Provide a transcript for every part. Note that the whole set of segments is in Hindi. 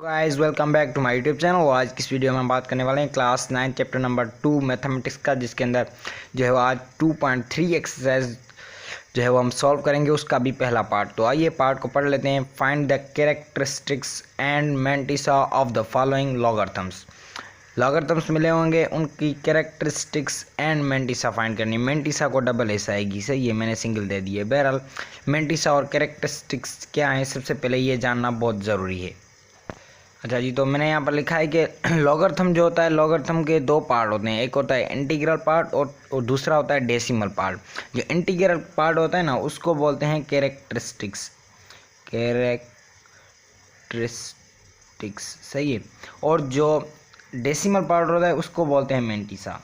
Guys welcome back to my YouTube channel. आज की इस वीडियो में हम बात करने वाले हैं क्लास 9 चैप्टर नंबर 2 मैथमेटिक्स का, जिसके अंदर जो है वो आज 2.3 एक्सरसाइज जो है वो हम सॉल्व करेंगे, उसका भी पहला पार्ट। तो आइए पार्ट को पढ़ लेते हैं। Find the characteristics and mantissa of the following logarithms. Logarithms मिले होंगे, उनकी कैरेक्टरिस्टिक्स एंड मेंटिसा फाइंड करनी। मेंटिसा को डबल एस आएगी, सही है, मैंने सिंगल दे दी है। बहरहाल मेंटिसा और कैरेक्टरिस्टिक्स क्या है, सबसे पहले ये जानना बहुत ज़रूरी है। अच्छा जी, तो मैंने यहाँ पर लिखा है कि लॉगरिथम जो होता है, लॉगरिथम के दो पार्ट होते हैं। एक होता है इंटीग्रल पार्ट और दूसरा होता है डेसिमल पार्ट। जो इंटीग्रल पार्ट होता है ना, उसको बोलते हैं कैरेक्टरिस्टिक्स। कैरेक्टरिस्टिक्स सही है। और जो डेसिमल पार्ट होता है उसको बोलते हैं मेंटिसा।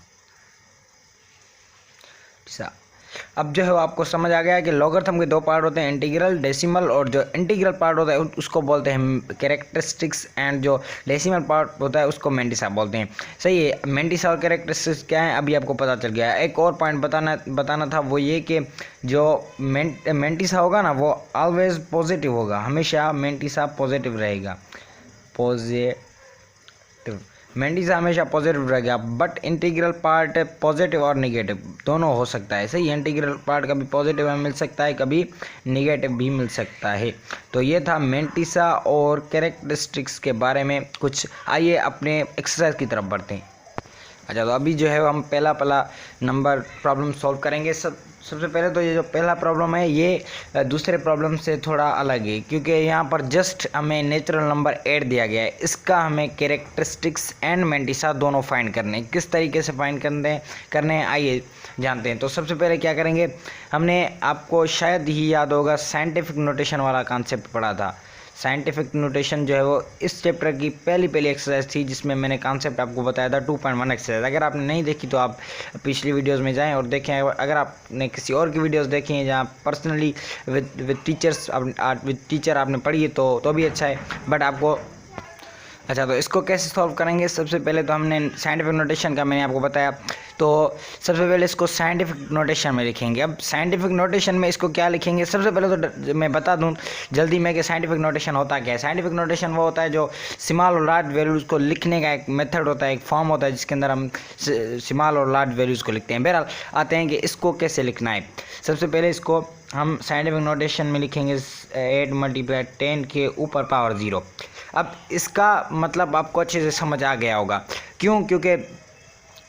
अब जो है वो आपको समझ आ गया कि लॉगरिथम के दो पार्ट होते हैं, इंटीग्रल, डेसिमल। और जो इंटीग्रल पार्ट होता है उसको बोलते हैं कैरेक्टरिस्टिक्स, एंड जो डेसिमल पार्ट होता है उसको मेंटिसा बोलते हैं। सही है। मेंटिसा और कैरेक्टरिस्टिक्स क्या है, अभी आपको पता चल गया। एक और पॉइंट बताना था, वो ये कि जो मेंटिसा होगा ना, वो ऑलवेज पॉजिटिव होगा। हमेशा मेंटिसा पॉजिटिव रहेगा। मेंटिसा हमेशा पॉजिटिव रहेगा। बट इंटीग्रल पार्ट पॉजिटिव और निगेटिव दोनों हो सकता है। सही, इंटीग्रल पार्ट कभी पॉजिटिव में मिल सकता है, कभी निगेटिव भी मिल सकता है। तो ये था मेंटिसा और कैरेक्टरिस्टिक्स के बारे में कुछ। आइए अपने एक्सरसाइज की तरफ बढ़ते हैं। अच्छा, तो अभी जो है हम पहला नंबर प्रॉब्लम सॉल्व करेंगे। सबसे पहले तो ये जो पहला प्रॉब्लम है, ये दूसरे प्रॉब्लम से थोड़ा अलग है, क्योंकि यहाँ पर जस्ट हमें नेचुरल नंबर 8 दिया गया है। इसका हमें कैरेक्टरिस्टिक्स एंड मेंटिसा दोनों फाइंड करने हैं। किस तरीके से फाइंड करने हैं आइए जानते हैं। तो सबसे पहले क्या करेंगे, हमने आपको शायद ही याद होगा साइंटिफिक नोटेशन वाला कॉन्सेप्ट पढ़ा था। साइंटिफिक नोटेशन जो है वो इस चैप्टर की पहली एक्सरसाइज थी, जिसमें मैंने कॉन्सेप्ट आपको बताया था 2.1 एक्सरसाइज। अगर आपने नहीं देखी तो आप पिछली वीडियोस में जाएं और देखें। अगर आपने किसी और की वीडियोस देखी हैं जहाँ पर्सनली विद टीचर आपने पढ़ी है तो भी अच्छा है। बट आपको अच्छा, तो इसको कैसे सॉल्व करेंगे, सबसे पहले तो हमने साइंटिफिक नोटेशन का मैंने आपको बताया। तो सबसे पहले इसको साइंटिफिक नोटेशन में लिखेंगे। अब साइंटिफिक नोटेशन में इसको क्या लिखेंगे, सबसे पहले तो मैं बता दूं जल्दी में कि साइंटिफिक नोटेशन होता क्या है। साइंटिफिक नोटेशन वो होता है जो स्मॉल और लार्ज वैल्यूज़ को लिखने का एक मेथड होता है, एक फॉर्म होता है, जिसके अंदर हम स्मॉल और लार्ज वैल्यूज़ को लिखते हैं। बहरहाल आते हैं कि इसको कैसे लिखना है। सबसे पहले इसको हम साइंटिफिक नोटेशन में लिखेंगे 8 × 10 के ऊपर पावर 0। अब इसका मतलब आपको अच्छे से समझ आ गया होगा। क्योंकि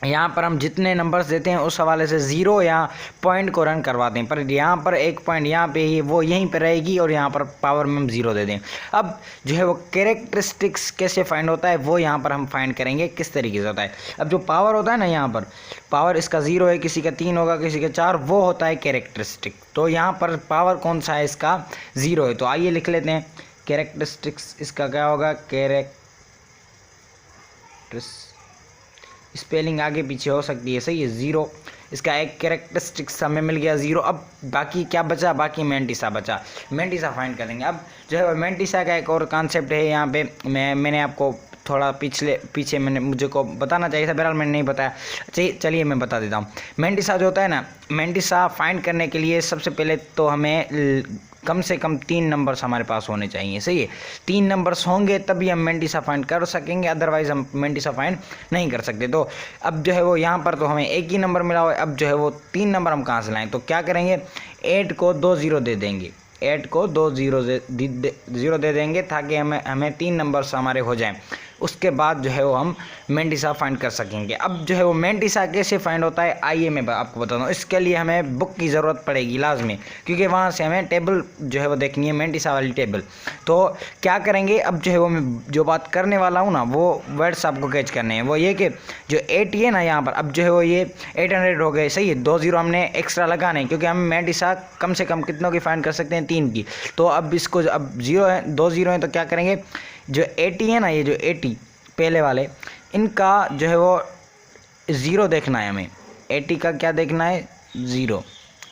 यहाँ पर हम जितने नंबर्स देते हैं उस हवाले से ज़ीरो या पॉइंट को रन करवाते हैं, पर यहाँ पर एक पॉइंट यहाँ पे ही वो यहीं पे रहेगी और यहाँ पर पावर में हम 0 दे दें। अब जो है वो कैरेक्टरिस्टिक्स कैसे फाइंड होता है, वो यहाँ पर हम फाइंड करेंगे किस तरीके से होता है। अब जो पावर होता है ना, यहाँ पर पावर इसका 0 है, किसी का 3 होगा, किसी का 4, वो होता है कैरेक्टरिस्टिक। तो यहाँ पर पावर कौन सा है, इसका 0 है। तो आइए लिख लेते हैं कैरेक्टरिस्टिक्स। इसका क्या होगा, स्पेलिंग आगे पीछे हो सकती है, सही है। 0 इसका एक कैरेक्टरिस्टिक्स हमें मिल गया 0। अब बाकी क्या बचा, बाकी मेंटिसा बचा। मेंटिसा फाइंड करेंगे। अब जो है मेंटिसा का एक और कॉन्सेप्ट है, यहाँ पे मैंने आपको थोड़ा पीछे मुझे को बताना चाहिए था, बहरहाल मैंने नहीं बताया। चलिए मैं बता देता हूँ। मेंटिसा जो होता है ना, मेंटिसा फाइंड करने के लिए सबसे पहले तो हमें कम से कम 3 नंबर्स हमारे पास होने चाहिए, सही है। 3 नंबर्स होंगे तभी हम मेंटिसा फाइंड कर सकेंगे, अदरवाइज हम मेंटिसा फाइंड नहीं कर सकते। तो अब जो है वो यहाँ पर तो हमें एक ही नंबर मिला हुआ है। अब जो है वो 3 नंबर हम कहाँ से लाएं, तो क्या करेंगे, 8 को 2 0 दे देंगे। 8 को 2 0 दे देंगे ताकि हमें 3 नंबर्स हमारे हो जाएं। उसके बाद जो है वो हम मेंटिसा फाइंड कर सकेंगे। अब जो है वो मेंटिसा कैसे फाइंड होता है, आइए मैं आपको बताता हूँ। इसके लिए हमें बुक की ज़रूरत पड़ेगी लाजमी, क्योंकि वहाँ से हमें टेबल जो है वो देखनी है, मेंटिसा वाली टेबल। तो क्या करेंगे, अब जो है वो मैं जो बात करने वाला हूँ ना, वो वर्ड्स आपको कैच करने हैं। वो ये कि जो 80 है ना यहाँ पर, अब जो है वो ये 800 हो गए, सही है। 2 0 हमने एक्स्ट्रा लगाने, क्योंकि हम मेंटिसा कम से कम कितनों की फाइंड कर सकते हैं, 3 की। तो अब इसको अब 0 है, 2 0 है, तो क्या करेंगे, जो 80 है ना, ये जो 80 पहले वाले, इनका जो है वो 0 देखना है हमें। 80 का क्या देखना है, 0।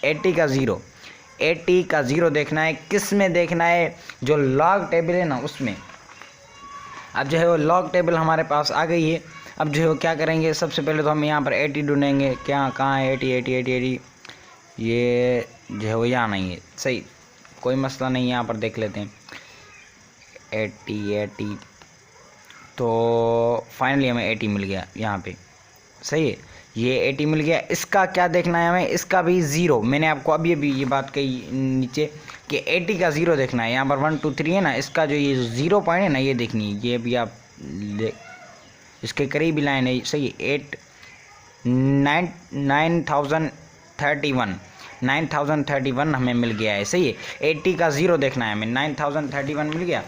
80 का 0, 80 का 0 देखना है। किस में देखना है, जो लॉग टेबल है ना उसमें। अब जो है वो लॉग टेबल हमारे पास आ गई है। अब जो है वो क्या करेंगे, सबसे पहले तो हम यहाँ पर 80 ढूंढेंगे। कहाँ है 80 80 80 80, ये जो है वो यहाँ नहीं है, सही, कोई मसला नहीं, यहाँ पर देख लेते हैं। 80 80 तो फाइनली हमें 80 मिल गया यहाँ पे, सही है, ये 80 मिल गया। इसका क्या देखना है हमें, इसका भी ज़ीरो, मैंने आपको अभी ये बात कही नीचे कि 80 का ज़ीरो देखना है। यहाँ पर 1 2 3 है ना, इसका जो ये 0 पॉइंट है ना, ये देखनी है, ये भी आप इसके करीब ही लाइन है, सही है। 9031 हमें मिल गया है, सही है। 80 का ज़ीरो देखना है हमें, 9031 मिल गया।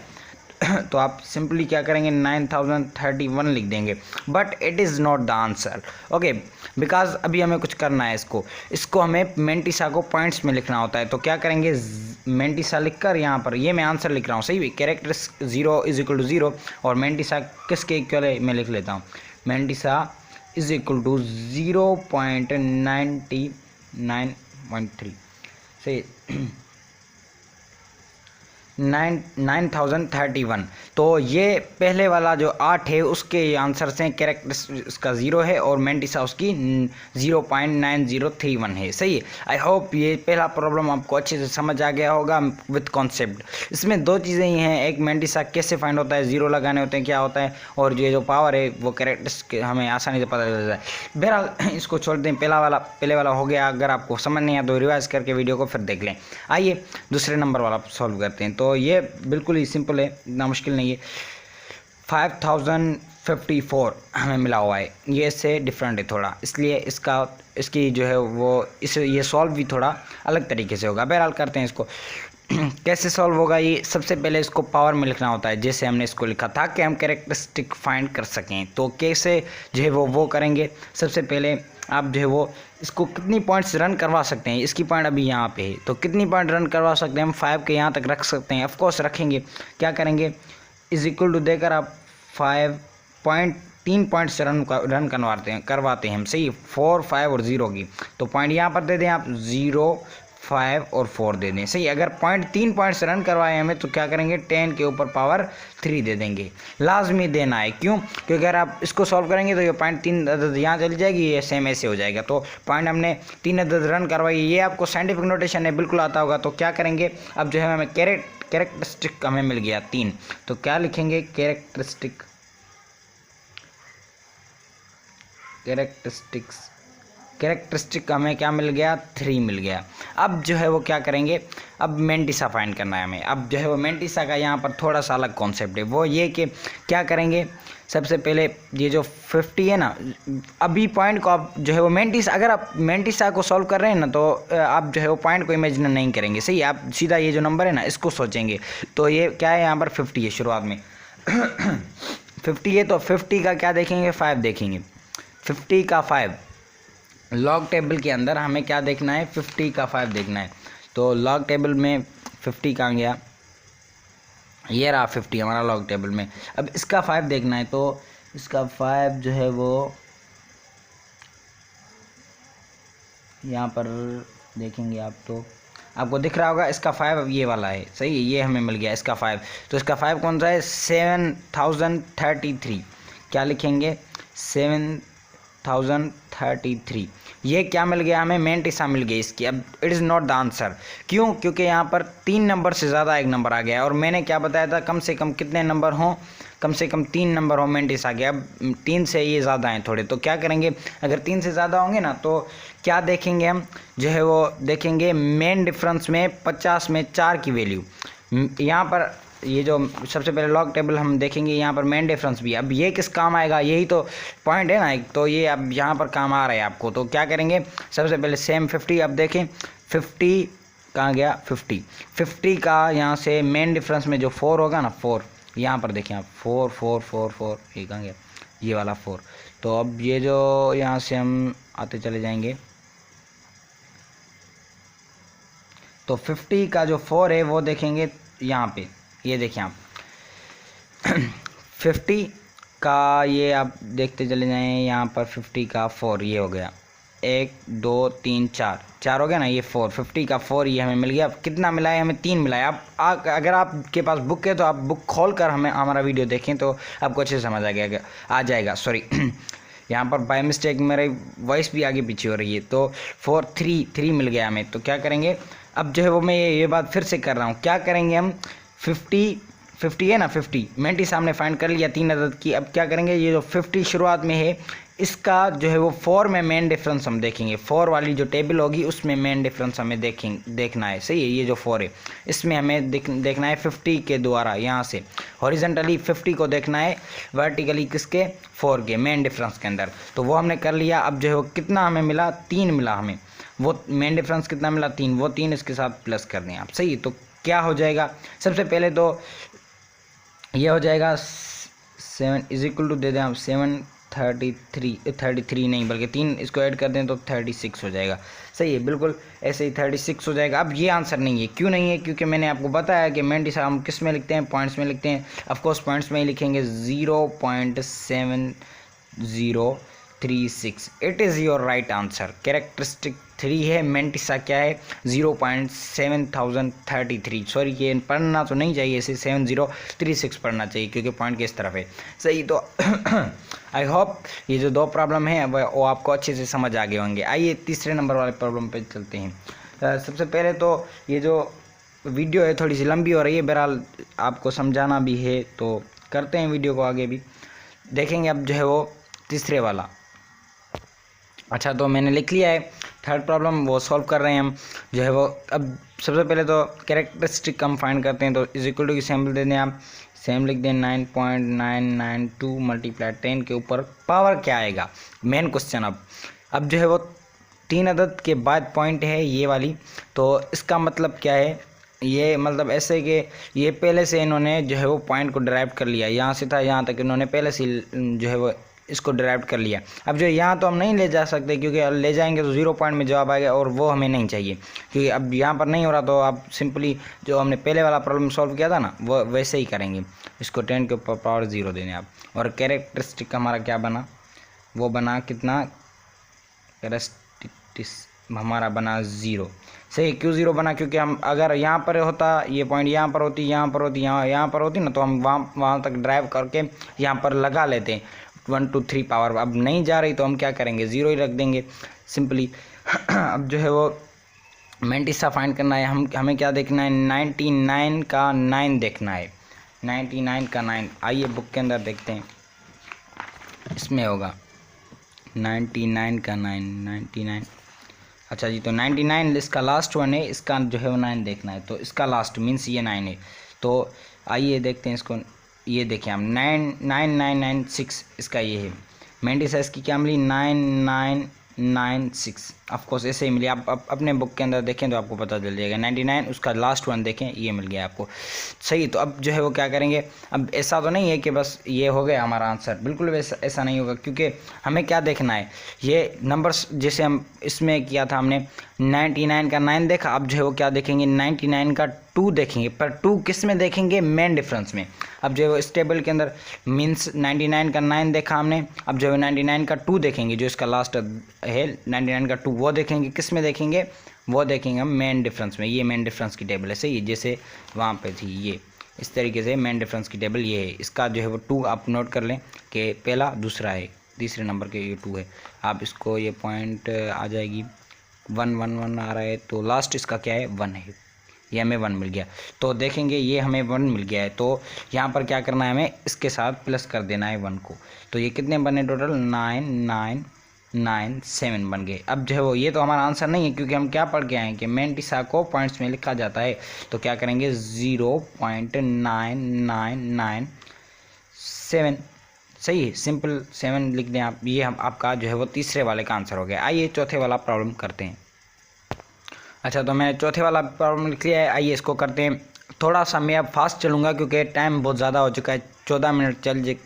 तो आप सिंपली क्या करेंगे, 9031 लिख देंगे, but it is not the answer, okay, because अभी हमें कुछ करना है। इसको हमें मेंटिसा को पॉइंट्स में लिखना होता है। तो क्या करेंगे, मेंटिसा लिखकर यहाँ पर ये मैं आंसर लिख रहा हूँ, सही है। कैरेक्टर 0 = 0 और मेंटिसा किसके इक्वल है मैं लिख लेता हूँ, मेंटिसा = 0.99.3, सही 9031। तो ये पहले वाला जो 8 है उसके आंसर से कैरेक्टर उसका 0 है और मेंटिसा उसकी 0.9031 है, सही है। आई होप ये पहला प्रॉब्लम आपको अच्छे से समझ आ गया होगा विथ कॉन्सेप्ट। इसमें दो चीज़ें ही हैं, एक मेंटिसा कैसे फाइंड होता है, 0 लगाने होते हैं क्या होता है, और ये जो पावर है वो कैरेक्टर्स हमें आसानी से पता चल जाता है। बहरहाल इसको छोड़ दें, पहले वाला हो गया। अगर आपको समझ नहीं आया तो रिवाइज करके वीडियो को फिर देख लें। आइए दूसरे नंबर वाला सॉल्व करते हैं। तो ये बिल्कुल ही सिंपल है, इतना मुश्किल नहीं है। 5054 हमें मिला हुआ है, ये इससे डिफरेंट है थोड़ा, इसलिए इसकी जो है वो ये सॉल्व भी थोड़ा अलग तरीके से होगा। बहरहाल करते हैं इसको। कैसे सॉल्व होगा ये, सबसे पहले इसको पावर में लिखना होता है, जैसे हमने इसको लिखा था कि हम कैरेक्टरिस्टिक फाइंड कर सकें। तो कैसे जो है वो करेंगे, सबसे पहले आप जो है वो इसको कितनी पॉइंट्स रन करवा सकते हैं, इसकी पॉइंट अभी यहाँ पे है, तो कितनी पॉइंट रन करवा सकते हैं हम, 5 के यहाँ तक रख सकते हैं, ऑफकोर्स रखेंगे। क्या करेंगे, = देकर आप 3 पॉइंट्स रन करवाते हैं हम, सही 4 5 और 0 की। तो पॉइंट यहाँ पर दे दें आप, 0 5 और 4 दे दें, सही। अगर 3 पॉइंट्स रन करवाए हमें तो क्या करेंगे, 10 के ऊपर पावर 3 दे देंगे, लाजमी देना है। क्यों, क्योंकि अगर आप इसको सॉल्व करेंगे तो ये पॉइंट 3 अदद यहाँ चली जाएगी, ये सेम ऐसे हो जाएगा। तो पॉइंट हमने 3 अदद रन करवाई, ये आपको साइंटिफिक नोटेशन है, बिल्कुल आता होगा। तो क्या करेंगे, अब जो है हमें कैरेक्टरिस्टिक हमें मिल गया 3, तो क्या लिखेंगे, कैरेक्टरिस्टिक हमें क्या मिल गया, 3 मिल गया। अब जो है वो क्या करेंगे, अब मेंटिसा फाइंड करना है हमें। अब जो है वो मेंटिसा का यहाँ पर थोड़ा सा अलग कॉन्सेप्ट है, वो ये कि क्या करेंगे, सबसे पहले ये जो 50 है ना, अभी पॉइंट को आप जो है वो अगर आप मेंटिसा को सॉल्व कर रहे हैं ना, तो आप जो है वो पॉइंट को इमेजिन नहीं करेंगे, सही। आप सीधा ये जो नंबर है ना इसको सोचेंगे। तो ये क्या है, यहाँ पर 50 है शुरुआत में। 50 है तो 50 का क्या देखेंगे, 5 देखेंगे। 50 का 5 लॉग टेबल के अंदर हमें क्या देखना है, 50 का 5 देखना है। तो लॉग टेबल में 50 कहाँ गया, ये रहा 50 हमारा लॉग टेबल में। अब इसका 5 देखना है, तो इसका 5 जो है वो यहाँ पर देखेंगे आप, तो आपको दिख रहा होगा इसका 5 अब ये वाला है, सही है, ये हमें मिल गया इसका 5। तो इसका 5 कौन सा है, 7033। क्या लिखेंगे, 7033। ये क्या मिल गया हमें, मेंटिसा मिल गई इसकी। अब it is not the answer, क्यों, क्योंकि यहाँ पर 3 नंबर से ज़्यादा एक नंबर आ गया, और मैंने क्या बताया था, कम से कम कितने नंबर हों, कम से कम 3 नंबर हो मेंटिसा के। अब 3 से ये ज़्यादा हैं थोड़े, तो क्या करेंगे, अगर 3 से ज़्यादा होंगे ना, तो क्या देखेंगे हम, जो है वो देखेंगे मेन डिफरेंस में 50 में 4 की वैल्यू। यहाँ पर ये जो सबसे पहले लॉग टेबल हम देखेंगे, यहाँ पर मेन डिफरेंस भी। अब ये किस काम आएगा, यही तो पॉइंट है ना, तो ये अब यहाँ पर काम आ रहा है आपको। तो क्या करेंगे, सबसे पहले सेम 50, अब देखें 50 कहाँ गया, 50 का यहाँ से मेन डिफरेंस में जो 4 होगा ना, 4 यहाँ पर देखें आप, 4 4 4 4, ये कहाँ गया, ये वाला 4। तो अब ये जो यहाँ से हम आते चले जाएंगे, तो 50 का जो 4 है वो देखेंगे यहाँ पे, ये देखें आप 50 का ये आप देखते चले जाएं, यहाँ पर 50 का 4 ये हो गया, 1 2 3 4 हो गया ना, ये 4, 50 का 4 ये हमें मिल गया। अब कितना मिला है हमें, 3 मिला है। आप अगर आपके पास बुक है तो आप बुक खोल कर हमारा वीडियो देखें तो आपको अच्छे से समझ आ जाएगा। सॉरी यहाँ पर बाय मिस्टेक मेरी वॉइस भी आगे पीछे हो रही है। तो 4 3 मिल गया हमें। तो क्या करेंगे, अब जो है वो मैं ये बात फिर से कर रहा हूँ, क्या करेंगे हम, 50 है ना, 50 मेंटिस हमने फाइंड कर लिया 3 अदद की। अब क्या करेंगे, ये जो 50 शुरुआत में है इसका जो है वो 4 में मेन डिफरेंस हम देखेंगे। 4 वाली जो टेबल होगी उसमें मेन डिफरेंस हमें देखना है। सही है, ये जो 4 है इसमें हमें देखना है 50 के द्वारा, यहाँ से हॉरिजेंटली 50 को देखना है, वर्टिकली किसके, 4 के मेन डिफरेंस के अंदर। तो वो हमने कर लिया। अब जो है वो कितना हमें मिला, 3 मिला हमें। वो मेन डिफरेंस कितना मिला, 3, वो 3 इसके साथ प्लस कर दें आप। सही, तो क्या हो जाएगा, सबसे पहले तो ये हो जाएगा 7 इज इक्वल टू दे दें आप 33 नहीं बल्कि 3 इसको ऐड कर दें तो 36 हो जाएगा। सही है, बिल्कुल ऐसे ही 36 हो जाएगा। अब ये आंसर नहीं है, क्यों नहीं है, क्योंकि मैंने आपको बताया कि मेंटिस हम किस में लिखते हैं, पॉइंट्स में लिखते हैं। ऑफकोर्स पॉइंट्स में ही लिखेंगे 0.7036। It is your right answer. Characteristic 3 है, मेंटिसा क्या है 0.7033। सॉरी, ये पढ़ना तो नहीं चाहिए, इसे 7036 पढ़ना चाहिए क्योंकि पॉइंट किस तरफ है। सही, तो आई होप ये जो 2 प्रॉब्लम है वो आपको अच्छे से समझ आ गए होंगे। आइए तीसरे नंबर वाले प्रॉब्लम पे चलते हैं। सबसे पहले तो ये जो वीडियो है थोड़ी सी लंबी हो रही है, बहरहाल आपको समझाना भी है तो करते हैं वीडियो को आगे भी देखेंगे। अब जो है वो तीसरे वाला, अच्छा तो मैंने लिख लिया है। थर्ड प्रॉब्लम वो सॉल्व कर रहे हैं हम जो है वो। अब सबसे पहले तो कैरेक्टरिस्टिक हम फाइंड करते हैं, तो इज इक्वल टू की सैम्पल दे दें आप, सेम लिख दें 9.992 मल्टीप्लाई 10 के ऊपर पावर क्या आएगा, मेन क्वेश्चन। अब जो है वो 3 अदद के बाद पॉइंट है ये वाली, तो इसका मतलब क्या है, ये मतलब ऐसे कि ये पहले से इन्होंने जो है वो पॉइंट को ड्राइव कर लिया, यहाँ से था यहाँ तक इन्होंने पहले से जो है वो इसको ड्राइव कर लिया। अब जो यहाँ तो हम नहीं ले जा सकते क्योंकि ले जाएंगे तो 0 पॉइंट में जवाब आएगा और वो हमें नहीं चाहिए, क्योंकि अब यहाँ पर नहीं हो रहा। तो आप सिंपली जो हमने पहले वाला प्रॉब्लम सॉल्व किया था ना वो वैसे ही करेंगे, इसको 10 के ऊपर पावर 0 देने आप। और कैरेक्टरिस्टिक हमारा क्या बना, वो बना कितना, कैरेक्टरिस्टिक हमारा बना 0। सही, क्यों 0 बना, क्योंकि हम अगर यहाँ पर होता, ये पॉइंट यहाँ पर होती, यहाँ पर होती, यहाँ पर होती ना, तो हम वहाँ तक ड्राइव करके यहाँ पर लगा लेते हैं 1 2 3 पावर। अब नहीं जा रही तो हम क्या करेंगे, 0 ही रख देंगे सिंपली। अब जो है वो मेंटिसा फाइंड करना है, हमें क्या देखना है, 99 का 9 देखना है, 99 का 9। आइए बुक के अंदर देखते हैं, इसमें होगा 99 का 9, 99। अच्छा जी, तो 99 इसका लास्ट वन है, इसका जो है वो 9 देखना है, तो इसका लास्ट मीन्स ये 9 है। तो आइए देखते हैं इसको, ये देखें हम 9996 इसका ये है। मेंटिसा इसकी क्या मिली, 9996। ऑफकोर्स ऐसे ही मिली, आप अपने बुक के अंदर देखें तो आपको पता चल जाएगा। 99 उसका लास्ट वन देखें, ये मिल गया आपको। सही, तो अब जो है वो क्या करेंगे, अब ऐसा तो नहीं है कि बस ये हो गया हमारा आंसर, बिल्कुल ऐसा नहीं होगा, क्योंकि हमें क्या देखना है, ये नंबर्स जैसे हम इसमें किया था हमने 99 का 9 देखा। अब जो है वो क्या देखेंगे, 99 का 2 देखेंगे, पर 2 किस में देखेंगे, मेन डिफरेंस में। अब जो है वो इस टेबल के अंदर मीन्स 99 का 9 देखा हमने, अब जो है 99 का 2 देखेंगे, जो इसका लास्ट है 99 का 2 वो देखेंगे, किस में देखेंगे, वो देखेंगे हम मेन डिफरेंस में। ये मेन डिफरेंस की टेबल है, सही, जैसे वहाँ पे थी, ये इस तरीके से मेन डिफरेंस की टेबल ये है। इसका जो है वो 2 आप नोट कर लें कि पहला दूसरा है, तीसरे नंबर के ये 2 है। आप इसको ये पॉइंट आ जाएगी 1 1 1 आ रहा है, तो लास्ट इसका क्या है, 1 है, ये हमें 1 मिल गया। तो देखेंगे ये हमें 1 मिल गया है, तो यहाँ पर क्या करना है, हमें इसके साथ प्लस कर देना है 1 को। तो ये कितने बने टोटल, 9997 बन गए। अब जो है वो ये तो हमारा आंसर नहीं है, क्योंकि हम क्या पढ़ के आए हैं कि मेंटिसा को पॉइंट्स में लिखा जाता है। तो क्या करेंगे, 0.9997। सही है, सिंपल 7 लिख दें आप। ये हम आपका जो है वो तीसरे वाले का आंसर हो गया। आइए चौथे वाला प्रॉब्लम करते हैं। अच्छा, तो मैंने चौथे वाला प्रॉब्लम लिख लिया है, आइए इसको करते हैं। थोड़ा सा मैं अब फास्ट चलूँगा क्योंकि टाइम बहुत ज़्यादा हो चुका है, 14 मिनट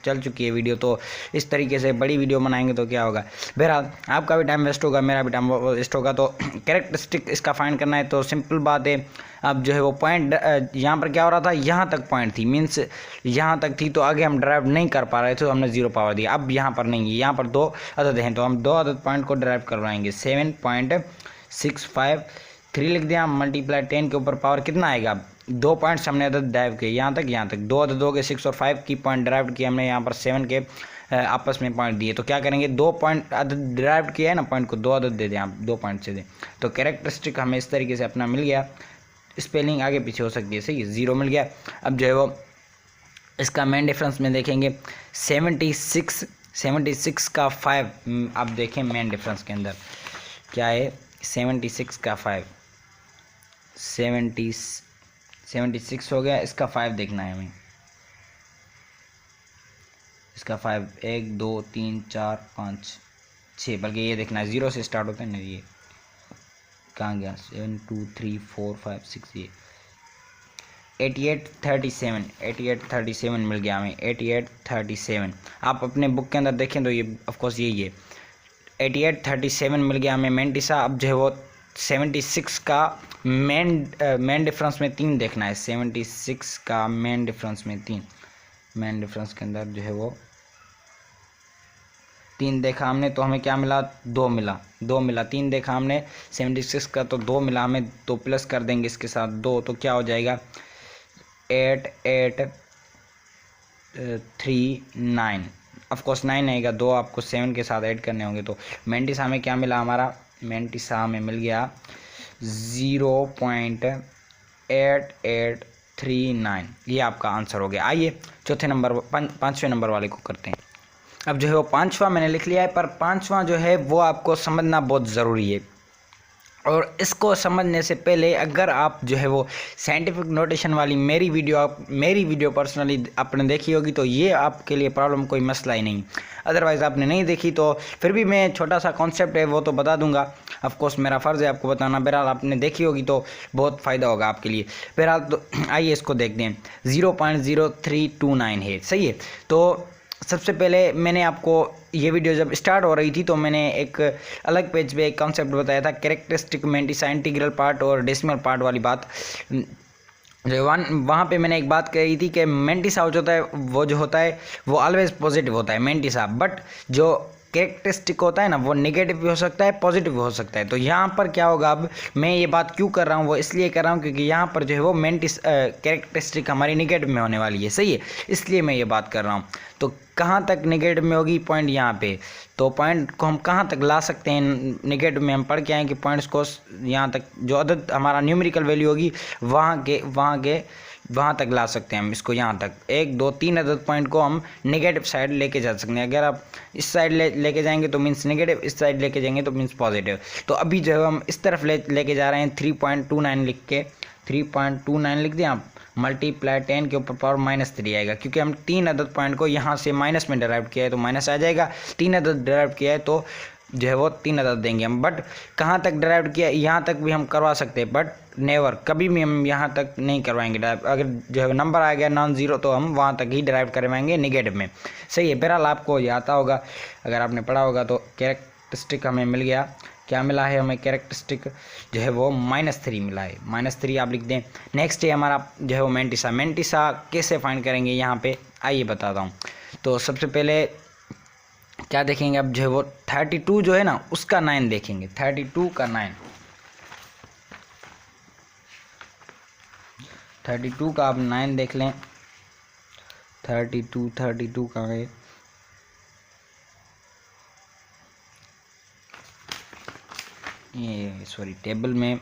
चल चुकी है वीडियो। तो इस तरीके से बड़ी वीडियो बनाएंगे तो क्या होगा, बहरहाल आपका भी टाइम वेस्ट होगा, मेरा भी टाइम वेस्ट होगा। तो कैरेक्टरिस्टिक इसका फाइंड करना है, तो सिंपल बात है। अब जो है वो पॉइंट यहाँ पर क्या हो रहा था, यहाँ तक पॉइंट थी, मीन्स यहाँ तक थी, तो आगे हम ड्राइव नहीं कर पा रहे थे, तो हमने 0 पावर दिया। अब यहाँ पर नहीं है, यहाँ पर 2 अदद हैं, तो हम 2 अदद पॉइंट को ड्राइव करवाएंगे। 7.653 लिख दिया, मल्टीप्लाई 10 के ऊपर पावर कितना आएगा, 2 पॉइंट्स हमने अदद ड्राइव किए, यहाँ तक 2 अदद हो गए, 6 और 5 की पॉइंट ड्राइव किए हमने, यहाँ पर 7 के आपस में पॉइंट दिए। तो क्या करेंगे, 2 पॉइंट अदद ड्राइव किया है ना, पॉइंट को 2 अदद दे दें आप, 2 पॉइंट से दें। तो कैरेक्टरिस्टिक हमें इस तरीके से अपना मिल गया। स्पेलिंग आगे पीछे हो सकती है, सही, 0 मिल गया। अब जो है वो इसका मेन डिफरेंस में देखेंगे 76 का 5, आप देखें मेन डिफरेंस के अंदर क्या है। 76 का 5, 76 हो गया, इसका 5 देखना है हमें। इसका 5 1 2 3 4 5 6, बल्कि ये देखना है 0 से स्टार्ट होता है ना, ये कहाँ गया 7 2 3 4 5 6, ये 8837 मिल गया हमें। 8837 आप अपने बुक के अंदर देखें तो ये ऑफकोर्स यही है। 8837 मिल गया हमें मेंटिसा। अब जो है वो 76 का मेन डिफरेंस में 3 देखना है। 76 का मेन डिफरेंस में 3, मेन डिफरेंस के अंदर जो है वो 3 देखा हमने तो हमें क्या मिला, 2 मिला। 3 देखा हमने 76 का तो 2 मिला हमें, तो प्लस कर देंगे इसके साथ 2, तो क्या हो जाएगा 8839। ऑफकोर्स 9 आएगा, 2 आपको 7 के साथ ऐड करने होंगे। तो मेंटिसा में क्या मिला हमारा, मेंटिसा में मिल गया 0.8839। ये आपका आंसर हो गया। आइए चौथे नंबर, पाँचवें नंबर वाले को करते हैं। अब जो है वो 5वां मैंने लिख लिया है, पर 5वां जो है वो आपको समझना बहुत ज़रूरी है। और इसको समझने से पहले अगर आप जो है वो साइंटिफिक नोटेशन वाली मेरी वीडियो पर्सनली आपने देखी होगी तो ये आपके लिए प्रॉब्लम कोई मसला ही नहीं। अदरवाइज़ आपने नहीं देखी तो फिर भी मैं छोटा सा कॉन्सेप्ट है वो तो बता दूंगा। ऑफकोर्स मेरा फ़र्ज़ है आपको बताना। बहरहाल आपने देखी होगी तो बहुत फ़ायदा होगा आपके लिए। बहरहाल तो आइए इसको देखते हैं। 0.0329 है, सही है। तो सबसे पहले मैंने आपको ये वीडियो जब स्टार्ट हो रही थी तो मैंने एक अलग पेज पे एक कॉन्सेप्ट बताया था, कैरेक्टरिस्टिक मेंटिसा इंटीग्रल पार्ट और डेसिमल पार्ट वाली बात। जो वहाँ पे मैंने एक बात कही थी कि मेंटिसा जो होता है वो ऑलवेज पॉजिटिव होता है मेंटिसा, बट जो कैरेक्टरिस्टिक होता है ना वो नेगेटिव भी हो सकता है, पॉजिटिव भी हो सकता है। तो यहाँ पर क्या होगा, अब मैं ये बात क्यों कर रहा हूँ वो इसलिए कर रहा हूँ क्योंकि यहाँ पर जो है वो कैरेक्टरिस्टिक हमारी नेगेटिव में होने वाली है, सही है, इसलिए मैं ये बात कर रहा हूँ। तो कहाँ तक नेगेटिव में होगी, पॉइंट यहाँ पे। तो पॉइंट को हम कहाँ तक ला सकते हैं नेगेटिव में, हम पढ़ के आए कि पॉइंट्स को यहाँ तक जो अदद हमारा न्यूमेरिकल वैल्यू होगी वहाँ तक ला सकते हैं हम इसको। यहाँ तक 1 2 3 अदद पॉइंट को हम नेगेटिव साइड लेके जा सकते हैं। अगर आप इस साइड लेके जाएंगे तो मीन्स नेगेटिव, इस साइड लेके जाएंगे तो मीन्स पॉजिटिव। तो अभी जो है हम इस तरफ लेके जा रहे हैं 3.29 लिख के, 3.29 लिख दें आप, मल्टीप्लाई 10 के ऊपर पावर -3 आएगा, क्योंकि हम 3 अदद पॉइंट को यहाँ से माइनस में डिराइव किया है तो माइनस आ जाएगा। 3 अदद डिराइव किया है तो जो है वो 3 अदद देंगे हम। बट कहाँ तक डिराइव किया, यहाँ तक भी हम करवा सकते हैं, बट नेवर, कभी भी हम यहाँ तक नहीं करवाएंगे डिराइव। अगर जो है नंबर आ गया नॉन ज़ीरो तो हम वहाँ तक ही डिराइव करवाएंगे नेगेटिव में, सही है। बहरहाल आपको ये आता होगा, अगर आपने पढ़ा होगा। तो कैरेक्टरिस्टिक हमें मिल गया, क्या मिला है हमें, कैरेक्टरिस्टिक जो है वो -3 मिला है, -3 आप लिख दें। नेक्स्ट है हमारा जो है वो मेंटिसा कैसे फाइंड करेंगे यहाँ पे, आइए बताता हूँ। तो सबसे पहले क्या देखेंगे, अब जो है वो 32 जो है ना उसका 9 देखेंगे, 32 का 9, 32 का आप 9 देख लें। 32 का है, ये सॉरी टेबल में।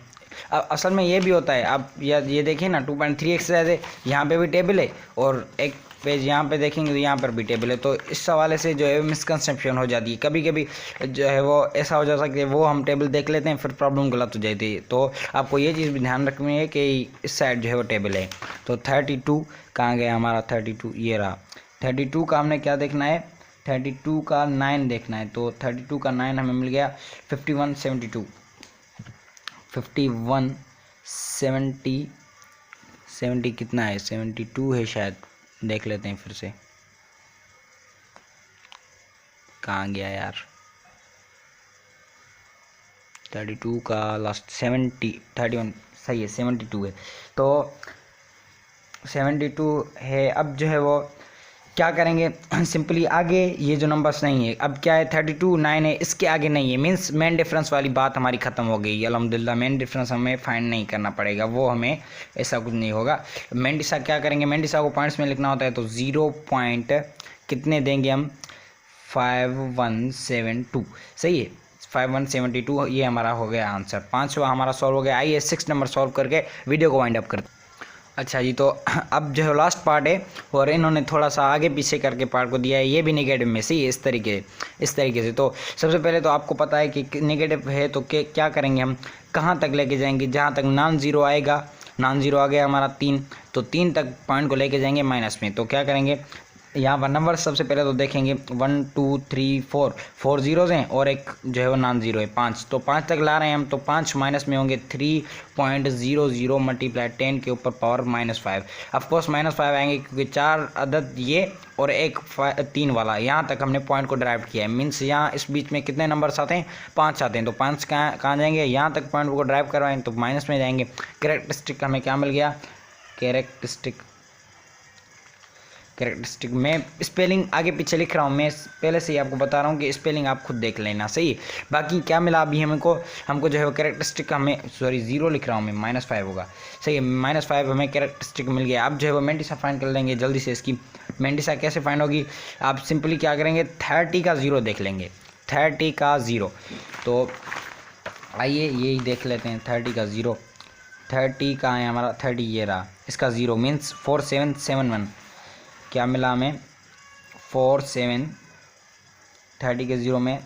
अब असल में ये भी होता है, आप ये देखिए ना 2.3 एक्सरसाइज है, यहाँ पे भी टेबल है, और एक पेज यहाँ पे देखेंगे तो यहाँ पर भी टेबल है। तो इस हवाले से जो है मिसकंसेप्शन हो जाती है, कभी कभी जो है वो ऐसा हो जा सकता है वो हम टेबल देख लेते हैं फिर प्रॉब्लम गलत हो जाती है। तो आपको ये चीज़ भी ध्यान रखनी है कि इस साइड जो है वो टेबल है। तो 32 कहाँ गया हमारा, 32 ये रहा। 32 का हमने क्या देखना है, 32 का 9 देखना है। तो 32 का 9 हमें मिल गया 5172, 70 कितना है, 72 है शायद, देख लेते हैं फिर से, कहाँ गया यार। 32 का लास्ट 31 सही है, 72 है। तो 72 है। अब जो है वो क्या करेंगे, सिंपली आगे ये जो नंबर्स नहीं है, अब क्या है 32 9 है, इसके आगे नहीं है, मींस मेन डिफरेंस वाली बात हमारी ख़त्म हो गई। अल्हम्दुलिल्लाह मेन डिफरेंस हमें फाइंड नहीं करना पड़ेगा, वो हमें ऐसा कुछ नहीं होगा। मेंटिसा क्या करेंगे, मेंटिसा को पॉइंट्स में लिखना होता है। तो 0 पॉइंट कितने देंगे हम, 5172, सही है, 5172 ये हमारा हो गया आंसर। 5वां हमारा सॉल्व हो गया। आइए 6 नंबर सॉल्व करके वीडियो को वाइंड अप करते हैं। अच्छा जी, तो अब जो है लास्ट पार्ट है और इन्होंने थोड़ा सा आगे पीछे करके पार्ट को दिया है, ये भी नेगेटिव में से इस तरीके से। तो सबसे पहले तो आपको पता है कि नेगेटिव है तो क्या करेंगे, हम कहाँ तक लेके जाएंगे, जहाँ तक नॉन ज़ीरो आएगा। नॉन ज़ीरो आ गया हमारा 3, तो 3 तक पॉइंट को लेके जाएंगे माइनस में। तो क्या करेंगे, यहाँ पर नंबर सबसे पहले तो देखेंगे 1 2 3 4 जीरोज़ हैं और एक जो है वो नॉन ज़ीरो है 5, तो 5 तक ला रहे हैं हम। तो 5 माइनस में होंगे 3.00 मल्टीप्लाई 10 के ऊपर पावर -5। ऑफकोर्स -5 आएंगे क्योंकि 4 अदद ये और एक 3 वाला, यहाँ तक हमने पॉइंट को ड्राइव किया है। मीन्स यहाँ इस बीच में कितने नंबर्स आते हैं, 5 आते हैं। तो 5 कहाँ जाएंगे, यहाँ तक पॉइंट को ड्राइव करवाएंगे तो माइनस में जाएंगे। कैरेक्टरिस्टिक हमें क्या मिल गया, कैरेक्टरिस्टिक में स्पेलिंग आगे पीछे लिख रहा हूँ मैं, पहले से ही आपको बता रहा हूँ कि स्पेलिंग आप खुद देख लेना, सही। बाकी क्या मिला अभी हमको जो है कैरेक्टरिस्टिक हमें, सॉरी 0 लिख रहा हूँ मैं, -5 होगा, सही है। -5 हमें कैरेक्टरिस्टिक मिल गया। अब जो है वो मेंटिसा फाइंड कर लेंगे जल्दी से। इसकी मेंटिसा कैसे फाइंड होगी, आप सिंपली क्या करेंगे, 30 का 0 देख लेंगे, 30 का 0। तो आइए यही देख लेते हैं, 30 का 0, 30 का है हमारा, 30 ये रहा, इसका 0 मीन्स 4771। क्या मिला हमें, 47, 30 के 0 में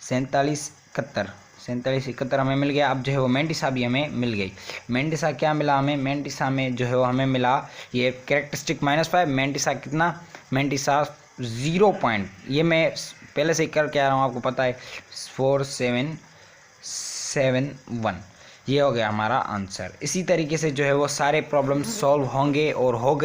4771 हमें मिल गया। अब जो है वो मेंटिसा भी हमें मिल गई। मेंटिसा क्या मिला हमें, मेंटिसा में जो है वो हमें मिला ये कैरेक्टरिस्टिक -5, मेंटिसा कितना, मेंटिसा 0 पॉइंट, ये मैं पहले से ही करके आ रहा हूँ, आपको पता है 4771, ये हो गया हमारा आंसर। इसी तरीके से जो है वो सारे प्रॉब्लम सॉल्व होंगे और हो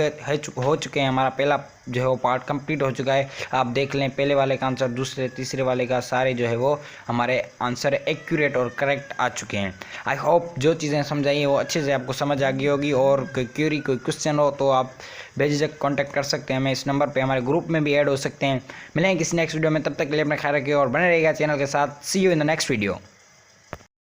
चुके हैं। हमारा पहला जो है वो पार्ट कंप्लीट हो चुका है। आप देख लें पहले वाले का आंसर, दूसरे तीसरे वाले का, सारे जो है वो हमारे आंसर एक्यूरेट और करेक्ट आ चुके हैं। आई होप जो चीज़ें समझाई वो अच्छे से आपको समझ आ गई होगी। और कोई क्यूरी, कोई क्वेश्चन हो तो आप बेझिझक कांटेक्ट कर सकते हैं हमें इस नंबर पे, हमारे ग्रुप में भी ऐड हो सकते हैं। मिलेंगे किसी नेक्स्ट वीडियो में, तब तक के लिए अपना ख्याल रखिए और बने रहिएगा चैनल के साथ। See you in the next video.